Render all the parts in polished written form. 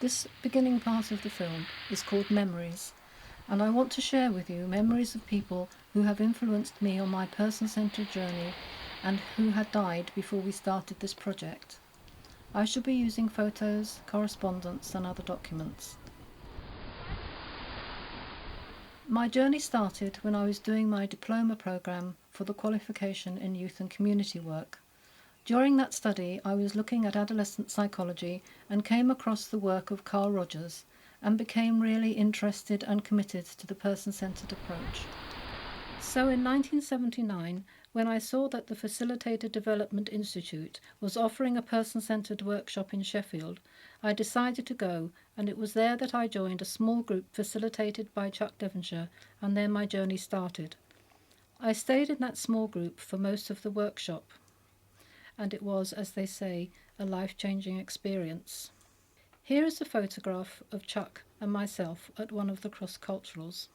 This beginning part of the film is called Memories, and I want to share with you memories of people who have influenced me on my person-centred journey and who had died before we started this project. I shall be using photos, correspondence and other documents. My journey started when I was doing my diploma programme for the qualification in youth and community work. During that study, I was looking at adolescent psychology and came across the work of Carl Rogers and became really interested and committed to the person-centred approach. So in 1979, when I saw that the Facilitator Development Institute was offering a person-centred workshop in Sheffield, I decided to go, and it was there that I joined a small group facilitated by Chuck Devonshire, and then my journey started. I stayed in that small group for most of the workshop, and it was, as they say, a life-changing experience. Here is a photograph of Chuck and myself at one of the cross-culturals.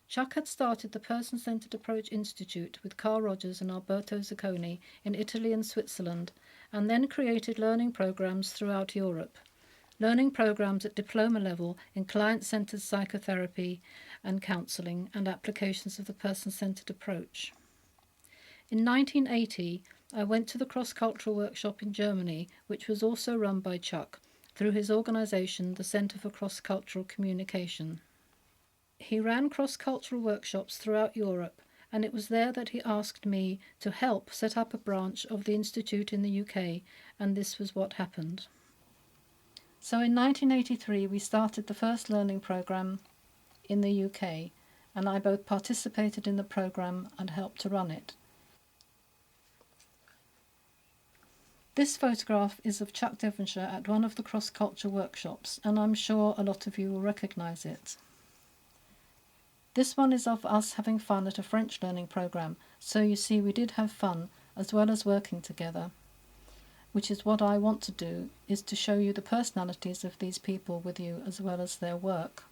Chuck had started the Person-Centred Approach Institute with Carl Rogers and Alberto Zacconi in Italy and Switzerland, and then created learning programs throughout Europe. Learning programs at diploma level in client-centred psychotherapy and counselling and applications of the person-centred approach. In 1980, I went to the cross-cultural workshop in Germany, which was also run by Chuck, through his organisation, the Centre for Cross-Cultural Communication. He ran cross-cultural workshops throughout Europe, and it was there that he asked me to help set up a branch of the Institute in the UK, and this was what happened. So in 1983 we started the first learning programme in the UK, and I both participated in the programme and helped to run it. This photograph is of Chuck Devonshire at one of the cross-culture workshops, and I'm sure a lot of you will recognise it. This one is of us having fun at a French learning programme, so you see we did have fun as well as working together, which is what I want to do, is to show you the personalities of these people with you as well as their work.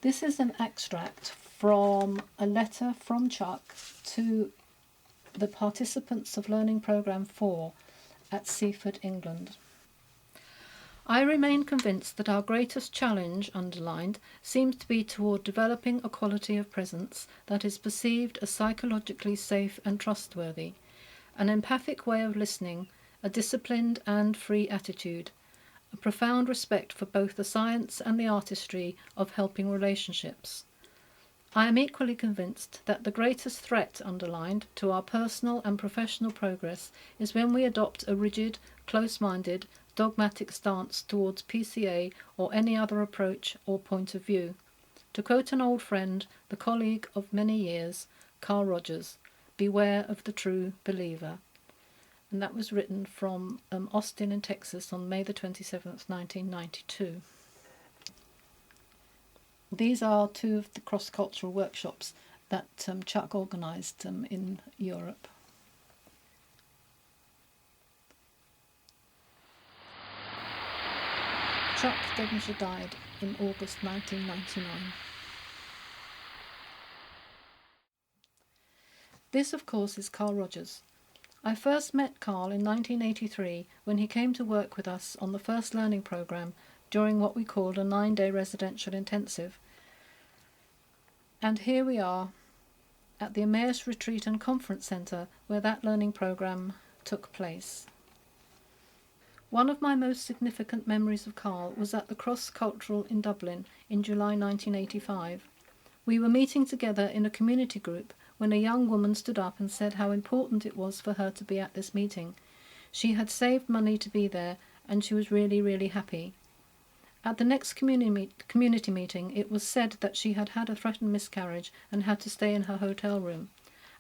This is an extract from a letter from Chuck to the participants of Learning Programme 4 at Seaford, England. I remain convinced that our greatest challenge, underlined, seems to be toward developing a quality of presence that is perceived as psychologically safe and trustworthy, an empathic way of listening, a disciplined and free attitude, a profound respect for both the science and the artistry of helping relationships. I am equally convinced that the greatest threat, underlined, to our personal and professional progress is when we adopt a rigid, close-minded, dogmatic stance towards PCA or any other approach or point of view. To quote an old friend, the colleague of many years, Carl Rogers, "Beware of the true believer." And that was written from Austin in Texas on May the 27th, 1992. These are two of the cross-cultural workshops that Chuck organised in Europe. Chuck Devonshire died in August 1999. This, of course, is Carl Rogers. I first met Carl in 1983 when he came to work with us on the first learning programme during what we called a 9-day residential intensive. And here we are at the Emmaus Retreat and Conference Centre where that learning programme took place. One of my most significant memories of Carl was at the Cross Cultural in Dublin in July 1985. We were meeting together in a community group when a young woman stood up and said how important it was for her to be at this meeting. She had saved money to be there and she was really, really happy. At the next community meeting, it was said that she had had a threatened miscarriage and had to stay in her hotel room.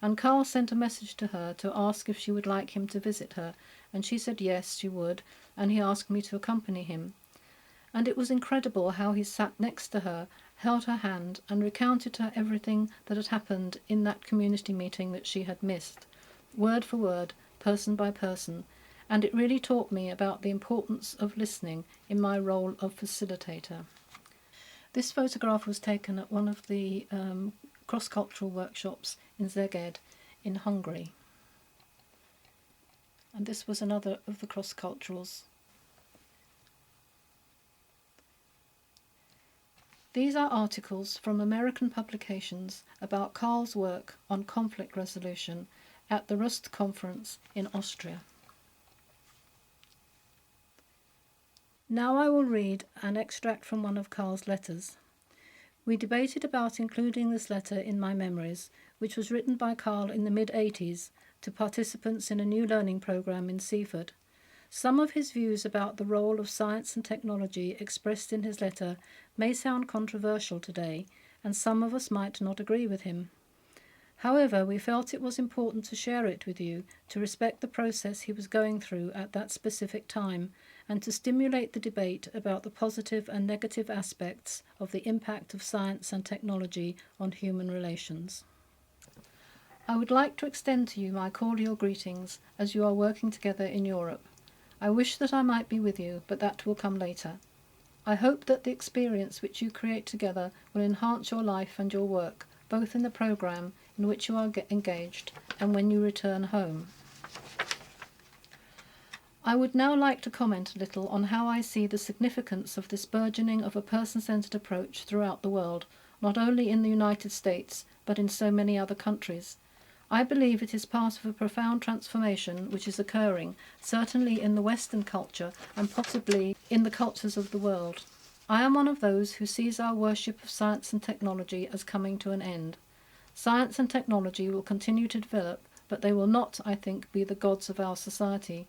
And Carl sent a message to her to ask if she would like him to visit her, and she said yes, she would, and he asked me to accompany him. And it was incredible how he sat next to her, held her hand, and recounted to her everything that had happened in that community meeting that she had missed, word for word, person by person, and it really taught me about the importance of listening in my role of facilitator. This photograph was taken at one of the cross-cultural workshops in Szeged in Hungary. And this was another of the cross-culturals. These are articles from American publications about Carl's work on conflict resolution at the Rust Conference in Austria. Now I will read an extract from one of Carl's letters. We debated about including this letter in my memories, which was written by Carl in the mid-80s to participants in a new learning program in Seaford. Some of his views about the role of science and technology expressed in his letter may sound controversial today, and some of us might not agree with him. However, we felt it was important to share it with you, to respect the process he was going through at that specific time, and to stimulate the debate about the positive and negative aspects of the impact of science and technology on human relations. I would like to extend to you my cordial greetings as you are working together in Europe. I wish that I might be with you, but that will come later. I hope that the experience which you create together will enhance your life and your work, both in the programme in which you are engaged and when you return home. I would now like to comment a little on how I see the significance of this burgeoning of a person-centred approach throughout the world, not only in the United States, but in so many other countries. I believe it is part of a profound transformation which is occurring, certainly in the Western culture and possibly in the cultures of the world. I am one of those who sees our worship of science and technology as coming to an end. Science and technology will continue to develop, but they will not, I think, be the gods of our society.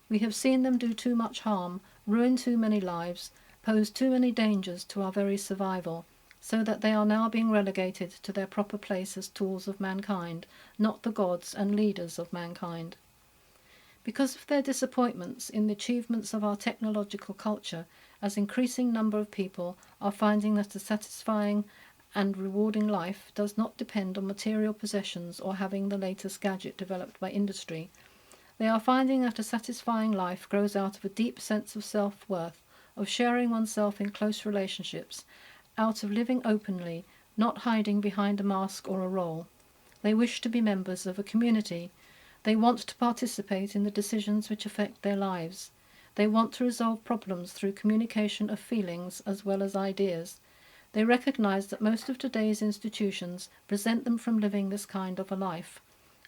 We have seen them do too much harm, ruin too many lives, pose too many dangers to our very survival, so that they are now being relegated to their proper place as tools of mankind, not the gods and leaders of mankind. Because of their disappointments in the achievements of our technological culture, as increasing number of people are finding that a satisfying and rewarding life does not depend on material possessions or having the latest gadget developed by industry, they are finding that a satisfying life grows out of a deep sense of self-worth, of sharing oneself in close relationships, out of living openly, not hiding behind a mask or a role. They wish to be members of a community. They want to participate in the decisions which affect their lives. They want to resolve problems through communication of feelings as well as ideas. They recognise that most of today's institutions present them from living this kind of a life.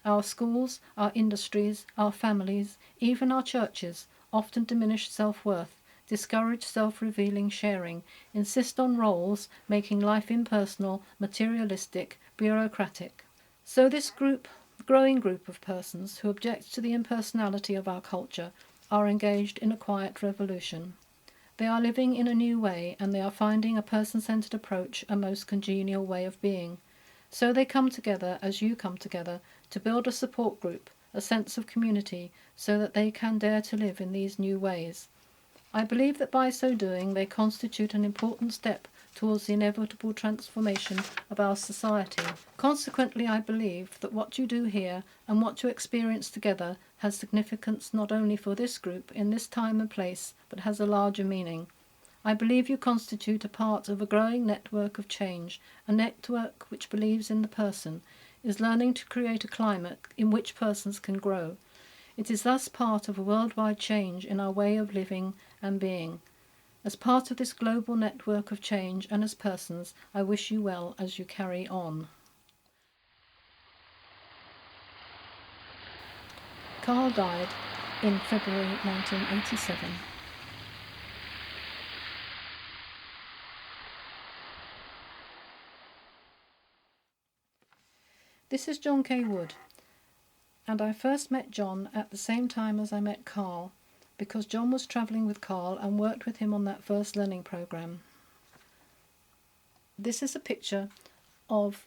Our schools, our industries, our families, even our churches, often diminish self-worth, discourage self-revealing sharing, insist on roles, making life impersonal, materialistic, bureaucratic. So this growing group of persons who object to the impersonality of our culture are engaged in a quiet revolution. They are living in a new way, and they are finding a person-centred approach a most congenial way of being. So they come together, as you come together, to build a support group, a sense of community, so that they can dare to live in these new ways. I believe that by so doing they constitute an important step towards the inevitable transformation of our society. Consequently, I believe that what you do here and what you experience together has significance not only for this group in this time and place, but has a larger meaning. I believe you constitute a part of a growing network of change, a network which believes in the person, is learning to create a climate in which persons can grow. It is thus part of a worldwide change in our way of living and being. As part of this global network of change and as persons, I wish you well as you carry on. Carl died in February 1987. This is John K. Wood, and I first met John at the same time as I met Carl, because John was travelling with Carl and worked with him on that first learning programme. This is a picture of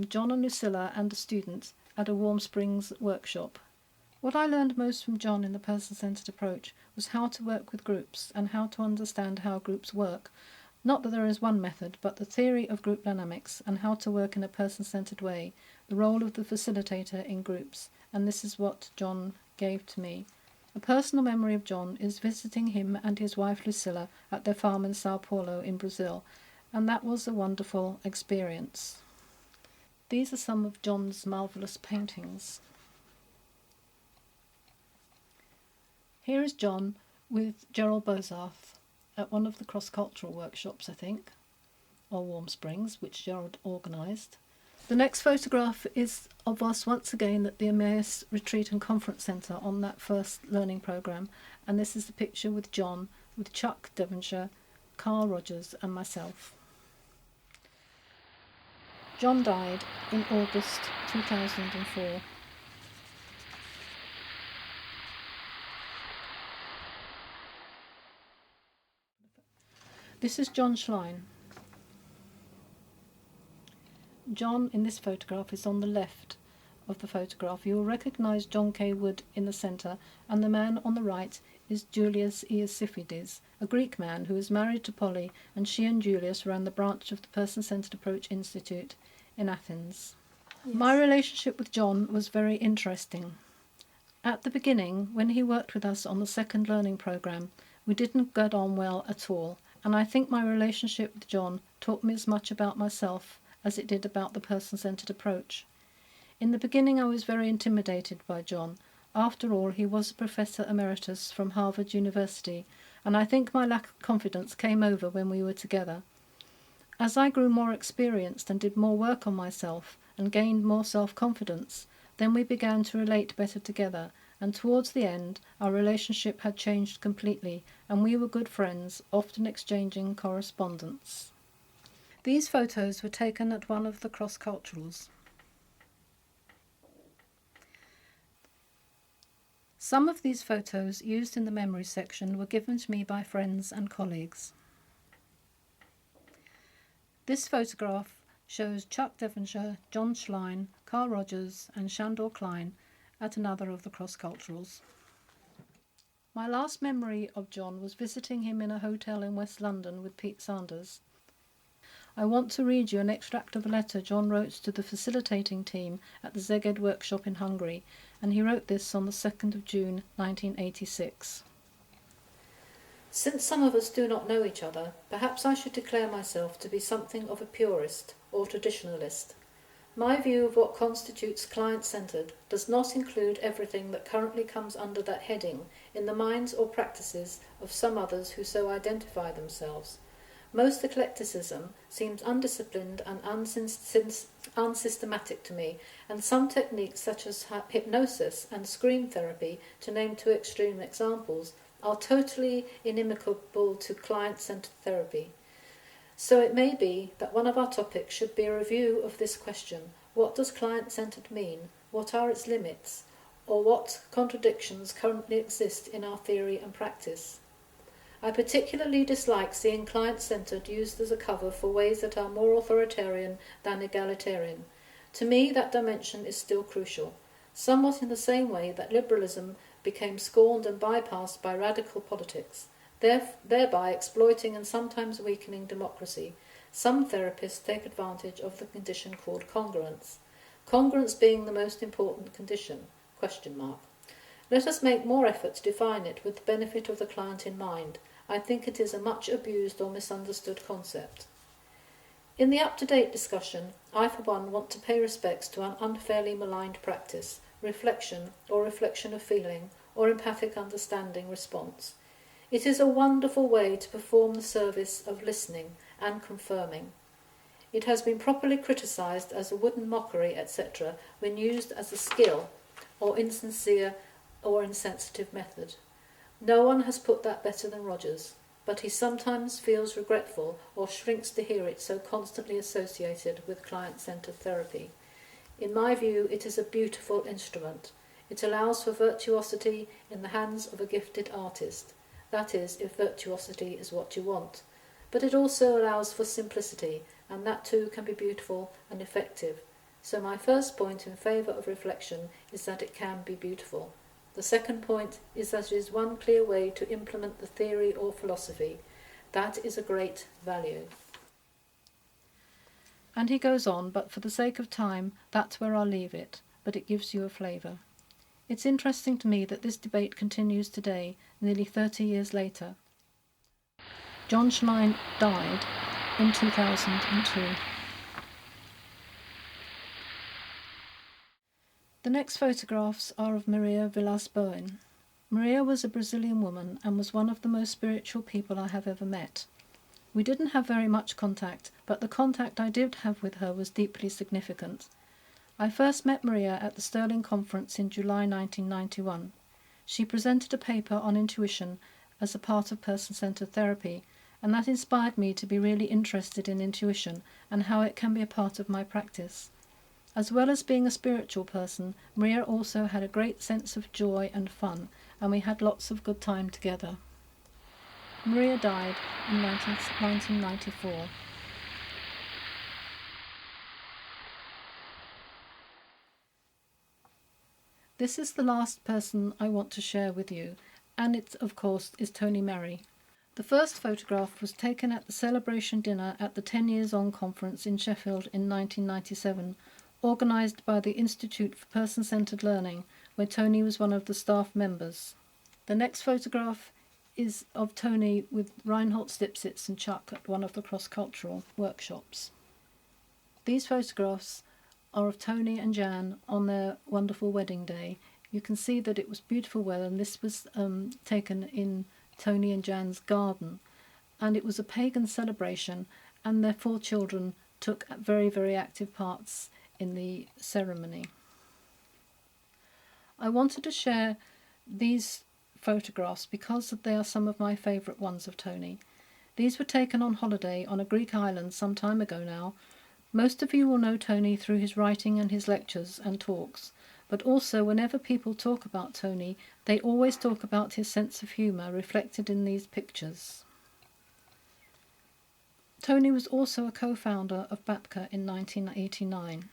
John and Lucilla and a student at a Warm Springs workshop. What I learned most from John in the person-centred approach was how to work with groups and how to understand how groups work. Not that there is one method, but the theory of group dynamics and how to work in a person-centred way, the role of the facilitator in groups, and this is what John gave to me. A personal memory of John is visiting him and his wife Lucilla at their farm in Sao Paulo in Brazil, and that was a wonderful experience. These are some of John's marvellous paintings. Here is John with Gerald Bozarth at one of the cross-cultural workshops, I think. or Warm Springs, which Gerald organised. The next photograph is of us once again at the Emmaus Retreat and Conference Centre on that first learning programme, and this is the picture with John, with Chuck Devonshire, Carl Rogers and myself. John died in August 2004. This is John Schlein. John in this photograph is on the left of the photograph. You will recognise John K. Wood in the centre, and the man on the right is Julius Iosiphides, a Greek man who was married to Polly, and she and Julius ran the branch of the Person-Centred Approach Institute in Athens. Yes. My relationship with John was very interesting. At the beginning, when he worked with us on the second learning programme, we didn't get on well at all, and I think my relationship with John taught me as much about myself as it did about the person-centred approach. In the beginning I was very intimidated by John. After all, he was a Professor Emeritus from Harvard University, and I think my lack of confidence came over when we were together. As I grew more experienced and did more work on myself and gained more self-confidence, then we began to relate better together, and towards the end our relationship had changed completely, and we were good friends, often exchanging correspondence. These photos were taken at one of the cross-culturals. Some of these photos used in the memory section were given to me by friends and colleagues. This photograph shows Chuck Devonshire, John Schlein, Carl Rogers and Shandor Klein at another of the cross-culturals. My last memory of John was visiting him in a hotel in West London with Pete Sanders. I want to read you an extract of a letter John wrote to the facilitating team at the Szeged workshop in Hungary, and he wrote this on the 2nd of June 1986. Since some of us do not know each other, perhaps I should declare myself to be something of a purist or traditionalist. My view of what constitutes client-centred does not include everything that currently comes under that heading in the minds or practices of some others who so identify themselves. Most eclecticism seems undisciplined and unsystematic to me, and some techniques such as hypnosis and scream therapy, to name two extreme examples, are totally inimical to client-centred therapy. So it may be that one of our topics should be a review of this question: what does client-centred mean? What are its limits? Or what contradictions currently exist in our theory and practice? I particularly dislike seeing client-centred used as a cover for ways that are more authoritarian than egalitarian. To me, that dimension is still crucial, somewhat in the same way that liberalism became scorned and bypassed by radical politics, thereby exploiting and sometimes weakening democracy. Some therapists take advantage of the condition called congruence. Congruence being the most important condition? ? Let us make more effort to define it with the benefit of the client in mind. I think it is a much abused or misunderstood concept. In the up-to-date discussion, I for one want to pay respects to an unfairly maligned practice, reflection or reflection of feeling, or empathic understanding response. It is a wonderful way to perform the service of listening and confirming. It has been properly criticised as a wooden mockery, etc., when used as a skill or insincere or insensitive method. No one has put that better than Rogers, but he sometimes feels regretful or shrinks to hear it so constantly associated with client-centred therapy. In my view, it is a beautiful instrument. It allows for virtuosity in the hands of a gifted artist. That is, if virtuosity is what you want. But it also allows for simplicity, and that too can be beautiful and effective. So my first point in favour of reflection is that it can be beautiful. The second point is that it is one clear way to implement the theory or philosophy. That is a great value. And he goes on, but for the sake of time, that's where I'll leave it, but it gives you a flavour. It's interesting to me that this debate continues today, nearly 30 years later. John Schlein died in 2002. The next photographs are of Maria Villas-Boas. Maria was a Brazilian woman and was one of the most spiritual people I have ever met. We didn't have very much contact, but the contact I did have with her was deeply significant. I first met Maria at the Stirling Conference in July 1991. She presented a paper on intuition as a part of person-centered therapy, and that inspired me to be really interested in intuition and how it can be a part of my practice. As well as being a spiritual person, Maria also had a great sense of joy and fun, and we had lots of good time together. Maria died in 1994. This is the last person I want to share with you, and it, of course, is Tony Merry. The first photograph was taken at the celebration dinner at the 10 Years On conference in Sheffield in 1997, organised by the Institute for Person-Centred Learning, where Tony was one of the staff members. The next photograph is of Tony with Reinhold Stipsitz and Chuck at one of the cross-cultural workshops. These photographs are of Tony and Jan on their wonderful wedding day. You can see that it was beautiful weather, and this was taken in Tony and Jan's garden, and it was a pagan celebration, and their 4 children took very, very active parts in the ceremony. I wanted to share these photographs because they are some of my favourite ones of Tony. These were taken on holiday on a Greek island some time ago now. Most of you will know Tony through his writing and his lectures and talks, but also whenever people talk about Tony, they always talk about his sense of humour reflected in these pictures. Tony was also a co-founder of BAPCA in 1989.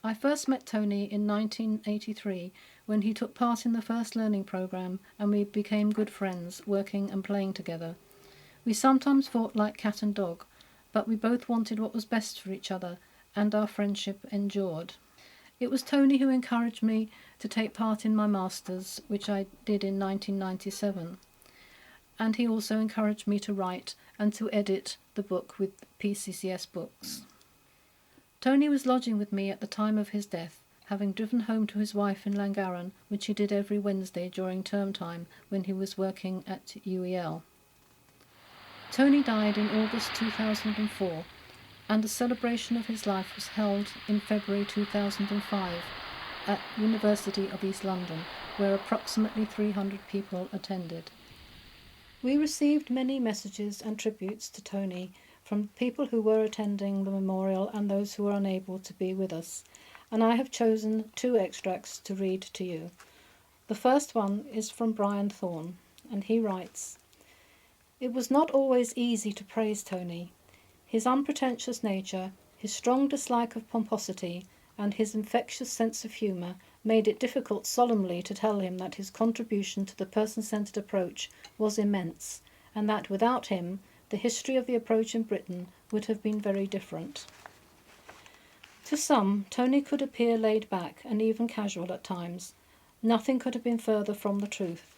I first met Tony in 1983 when he took part in the first learning programme, and we became good friends, working and playing together. We sometimes fought like cat and dog, but we both wanted what was best for each other, and our friendship endured. It was Tony who encouraged me to take part in my Masters, which I did in 1997. And he also encouraged me to write and to edit the book with PCCS Books. Tony was lodging with me at the time of his death, having driven home to his wife in Llangarren, which he did every Wednesday during term time when he was working at UEL. Tony died in August 2004, and a celebration of his life was held in February 2005 at University of East London, where approximately 300 people attended. We received many messages and tributes to Tony from people who were attending the memorial and those who were unable to be with us, and I have chosen 2 extracts to read to you. The first one is from Brian Thorne, and he writes, "It was not always easy to praise Tony. His unpretentious nature, his strong dislike of pomposity, and his infectious sense of humour made it difficult solemnly to tell him that his contribution to the person-centred approach was immense, and that without him the history of the approach in Britain would have been very different. To some, Tony could appear laid back and even casual at times. Nothing could have been further from the truth.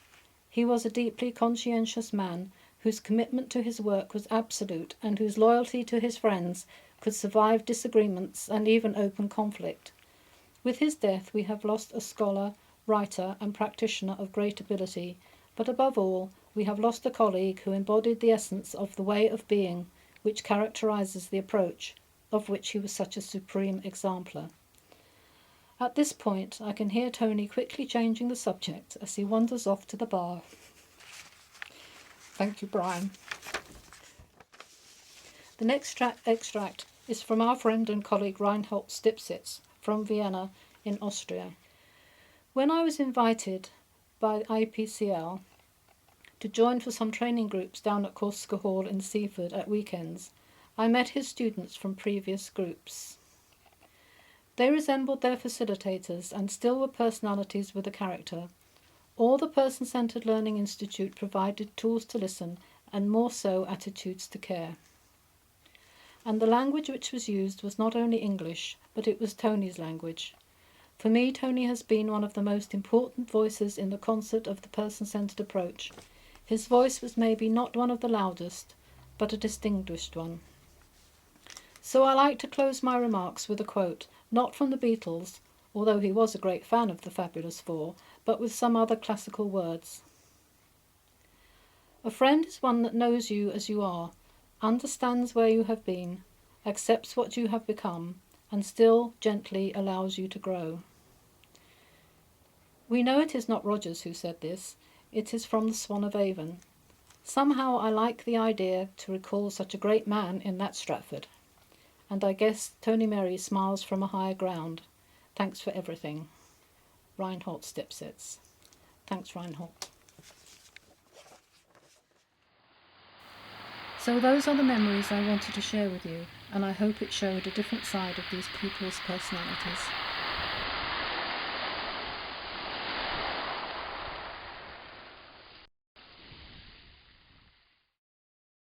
He was a deeply conscientious man whose commitment to his work was absolute and whose loyalty to his friends could survive disagreements and even open conflict. With his death we have lost a scholar, writer and practitioner of great ability, but above all we have lost a colleague who embodied the essence of the way of being which characterises the approach, of which he was such a supreme exemplar." At this point I can hear Tony quickly changing the subject as he wanders off to the bar. Thank you, Brian. The next extract is from our friend and colleague Reinhold Stipsitz from Vienna in Austria. When I was invited by IPCL to join for some training groups down at Corsica Hall in Seaford at weekends, I met his students from previous groups. They resembled their facilitators and still were personalities with a character. All the Person-Centred Learning Institute provided tools to listen, and more so attitudes to care. And the language which was used was not only English, but it was Tony's language. For me, Tony has been one of the most important voices in the concert of the person-centred approach. His voice was maybe not one of the loudest, but a distinguished one. So I like to close my remarks with a quote, not from the Beatles, although he was a great fan of the Fabulous Four, but with some other classical words. "A friend is one that knows you as you are, understands where you have been, accepts what you have become, and still gently allows you to grow. We know it is not Rogers who said this, it is from the Swan of Avon. Somehow I like the idea to recall such a great man in that Stratford. And I guess Tony Merry smiles from a higher ground. Thanks for everything. Reinhold Stipsitz. Thanks, Reinhold. So those are the memories I wanted to share with you, and I hope it showed a different side of these pupils' personalities.